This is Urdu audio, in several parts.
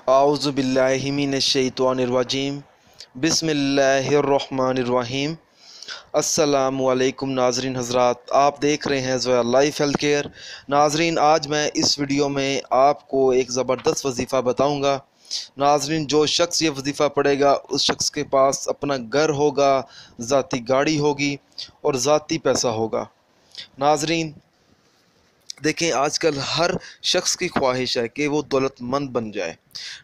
اعوذ باللہ من الشیطان الرجیم بسم اللہ الرحمن الرحیم۔ السلام علیکم ناظرین حضرات، آپ دیکھ رہے ہیں لائف ہیلتھ کیئر۔ ناظرین، آج میں اس ویڈیو میں آپ کو ایک زبردست وظیفہ بتاؤں گا۔ ناظرین، جو شخص یہ وظیفہ پڑھے گا اس شخص کے پاس اپنا گھر ہوگا، ذاتی گاڑی ہوگی اور ذاتی پیسہ ہوگا۔ ناظرین دیکھیں، آج کل ہر شخص کی خواہش ہے کہ وہ دولت مند بن جائے۔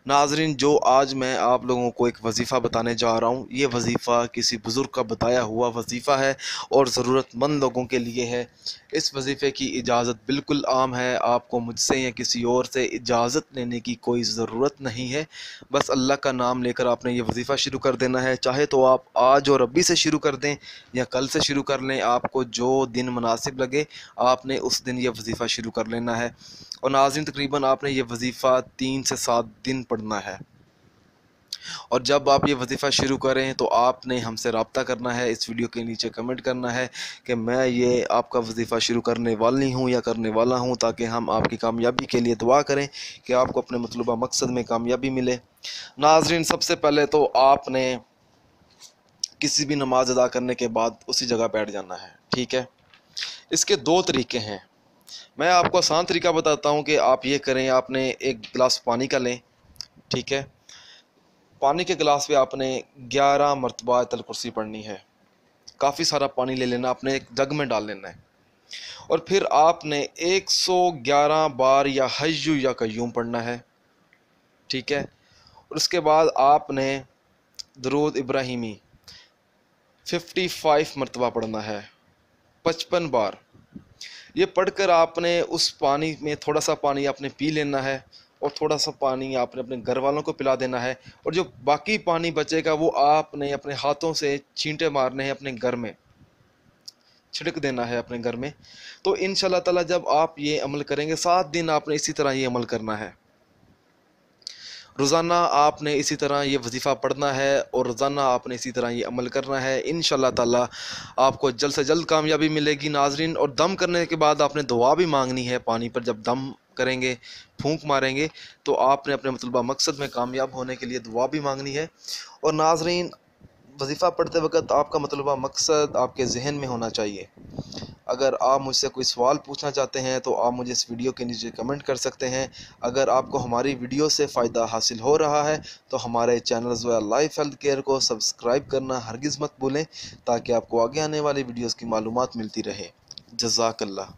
ناظرین، جو آج میں آپ لوگوں کو ایک وظیفہ بتانے جا رہا ہوں، یہ وظیفہ کسی بزرگ کا بتایا ہوا وظیفہ ہے اور ضرورت مند لوگوں کے لیے ہے۔ اس وظیفے کی اجازت بالکل عام ہے، آپ کو مجھ سے یا کسی اور سے اجازت لینے کی کوئی ضرورت نہیں ہے۔ بس اللہ کا نام لے کر آپ نے یہ وظیفہ شروع کر دینا ہے، چاہے تو آپ آج اور ابھی سے شروع کر دیں یا کل سے شروع کر لیں، آپ کو جو دن مناسب لگے آپ نے اس دن یہ وظیفہ شروع کر لینا ہے۔ اور ناظرین، تقریباً آپ نے یہ وظیفہ 3 سے 7 دن پڑھنا ہے، اور جب آپ یہ وظیفہ شروع کریں تو آپ نے ہم سے رابطہ کرنا ہے، اس ویڈیو کے نیچے کمنٹ کرنا ہے کہ میں یہ آپ کا وظیفہ شروع کرنے والی ہوں یا کرنے والا ہوں، تاکہ ہم آپ کی کامیابی کے لیے دعا کریں کہ آپ کو اپنے مطلوبہ مقصد میں کامیابی ملے۔ ناظرین، سب سے پہلے تو آپ نے کسی بھی نماز ادا کرنے کے بعد اسی جگہ بیٹھ جانا ہے، ٹھیک ہے؟ اس کے 2 طریقے ہیں، میں آپ کو آسان طریقہ بتاتا ہوں کہ آپ یہ کریں۔ آپ نے ایک گلاس پانی کا لیں، ٹھیک ہے؟ پانی کے گلاس پہ آپ نے 11 مرتبہ آیت الکرسی پڑھنی ہے۔ کافی سارا پانی لے لینا، آپ نے ایک جگ میں ڈال لینا ہے، اور پھر آپ نے 111 بار یا حی یا قیوم پڑھنا ہے، ٹھیک ہے؟ اور اس کے بعد آپ نے درود ابراہیمی 55 مرتبہ پڑھنا ہے، 55 بار۔ یہ پڑھ کر آپ نے اس پانی میں تھوڑا سا پانی آپ نے پی لینا ہے، اور تھوڑا سا پانی آپ نے اپنے گھر والوں کو پلا دینا ہے، اور جو باقی پانی بچے گا وہ آپ نے اپنے ہاتھوں سے چھینٹے مارنے ہیں، اپنے گھر میں چھڑک دینا ہے اپنے گھر میں۔ تو انشاءاللہ تعالی جب آپ یہ عمل کریں گے، 7 دن آپ نے اسی طرح یہ عمل کرنا ہے۔ روزانہ آپ نے اسی طرح یہ وظیفہ پڑھنا ہے، اور روزانہ آپ نے اسی طرح یہ عمل کرنا ہے۔ انشاءاللہ تعالی آپ کو جلد سے جلد کامیابی ملے گی ناظرین۔ اور دم کرنے کے بعد آپ نے دعا بھی مانگنی ہے پانی پر۔ جب دم کریں گے، پھونک ماریں گے، تو آپ نے اپنے مطلوبہ مقصد میں کامیاب ہونے کے لیے دعا بھی مانگنی ہے۔ اور ناظرین، وظیفہ پڑھتے وقت آپ کا مطلوبہ مقصد آپ کے ذہن میں ہونا چاہیے۔ اگر آپ مجھ سے کوئی سوال پوچھنا چاہتے ہیں تو آپ مجھے اس ویڈیو کے نیچے کمنٹ کر سکتے ہیں۔ اگر آپ کو ہماری ویڈیو سے فائدہ حاصل ہو رہا ہے تو ہمارے چینل لائف ہیلتھ کیئر کو سبسکرائب کرنا ہرگز مت بھولیں، تاکہ آپ کو آگے آنے والی ویڈیوز کی معلومات ملتی رہے۔ جزاک اللہ۔